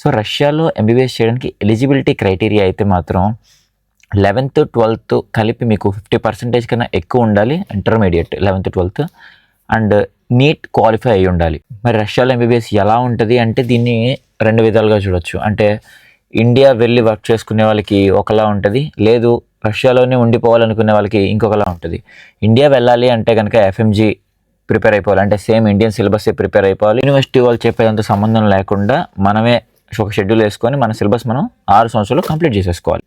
So రష్యాలో MBBS చేయడానికి eligibility criteria అయితే మాత్రం 11th 12th కలిపి మీకు 50% కన్నా ఎక్కువ ఉండాలి, intermediate 11th 12th, and neat qualify అయ్యి ఉండాలి. మరి రష్యాలో ఎంబీబీఎస్ ఎలా ఉంటుంది అంటే దీన్ని 2 విధాలుగా చూడొచ్చు. అంటే ఇండియా వెళ్ళి వర్క్ చేసుకునే వాళ్ళకి ఒకలా ఉంటుంది, లేదు రష్యాలోనే ఉండిపోవాలనుకునే వాళ్ళకి ఇంకొకలా ఉంటుంది. ఇండియా వెళ్ళాలి అంటే కనుక ఎఫ్ఎంజీ ప్రిపేర్ అయిపోవాలి, అంటే సేమ్ ఇండియన్ సిలబస్ ప్రిపేర్ అయిపోవాలి. యూనివర్సిటీ వాళ్ళు చెప్పేదంత సంబంధం లేకుండా మనమే ఒక షెడ్యూల్ వేసుకొని మన సిలబస్ మనం 6 సంవత్సరాలు కంప్లీట్ చేసేసుకోవాలి.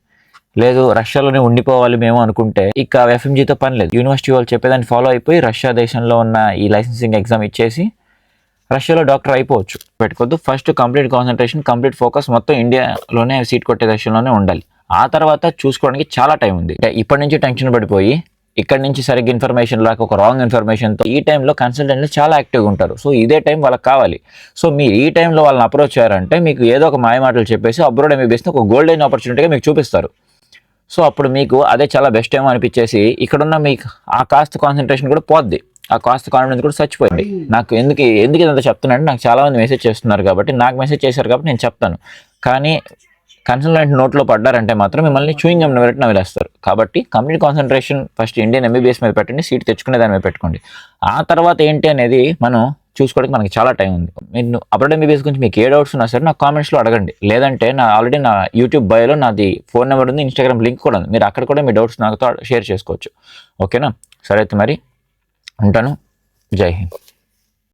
లేదు రష్యాలోనే ఉండిపోవాలి మేము అనుకుంటే ఇక ఎఫ్ఎంజీతో పని లేదు. యూనివర్సిటీ వాళ్ళు చెప్పేదాన్ని ఫాలో అయిపోయి రష్యా దేశంలో ఉన్న ఈ లైసెన్సింగ్ ఎగ్జామ్ ఇచ్చేసి రష్యాలో డాక్టర్ అయిపోవచ్చు. పెట్టుకోవద్దు. First complete concentration, complete focus మొత్తం ఇండియాలోనే సీట్ కొట్టే దేశంలోనే ఉండాలి. ఆ తర్వాత చూసుకోవడానికి చాలా టైం ఉంది. ఇప్పటి నుంచి టెన్షన్ పడిపోయి ఇక్కడ నుంచి సరిగ్గా ఇన్ఫర్మేషన్ లాగా ఒక రాంగ్ ఇన్ఫర్మేషన్తో ఈ టైంలో కన్సల్టెంట్లు చాలా యాక్టివ్గా ఉంటారు. సో ఇదే టైం వాళ్ళకి కావాలి. సో మీరు ఈ టైంలో వాళ్ళని అప్రోచ్ చేయారంటే మీకు ఏదో ఒక మాయమాటలు చెప్పేసి అబ్రాడ్ ఎంబీబీఎస్ని ఒక గోల్డెన్ ఆపర్చునిటీగా మీకు చూపిస్తారు. సో అప్పుడు మీకు అదే చాలా బెస్ట్ ఏమో అనిపించేసి ఇక్కడున్న మీకు ఆ కాస్ట్ కాన్సన్ట్రేషన్ కూడా పోద్ది, ఆ కాస్ట్ కాన్ఫిడెన్స్ కూడా చచ్చిపోయింది. నాకు ఎందుకు ఇదంతా చెప్తున్నానంటే నాకు చాలామంది మెసేజ్ చేస్తున్నారు కాబట్టి, నాకు మెసేజ్ చేశారు కాబట్టి నేను చెప్తాను. కానీ కన్సల్టెంట్ నోట్లో పడ్డారంటే మాత్రం మిమ్మల్ని చూయింగ్ గమ్ నవ్వేస్తారు. కాబట్టి complete concentration first Indian MBBS మీద పెట్టండి, సీట్ తెచ్చుకునే దాని మీద పెట్టుకోండి. ఆ తర్వాత ఏంటి అనేది మనం చూసుకోవడానికి మనకి చాలా టైం ఉంది. మీరు అబ్రాడ్ ఎంబీబీఎస్ గురించి మీకు ఏ డౌట్స్ ఉన్నా సరే నాకు కామెంట్స్లో అడగండి. లేదంటే ఆల్రెడీ నా యూట్యూబ్ బయోలో నాది ఫోన్ నెంబర్ ఉంది, ఇన్స్టాగ్రామ్ లింక్ కూడా ఉంది. మీరు అక్కడ కూడా మీ డౌట్స్ నాతో షేర్ చేసుకోవచ్చు. ఓకేనా? సరే అయితే మరి ఉంటాను. జై హింద్.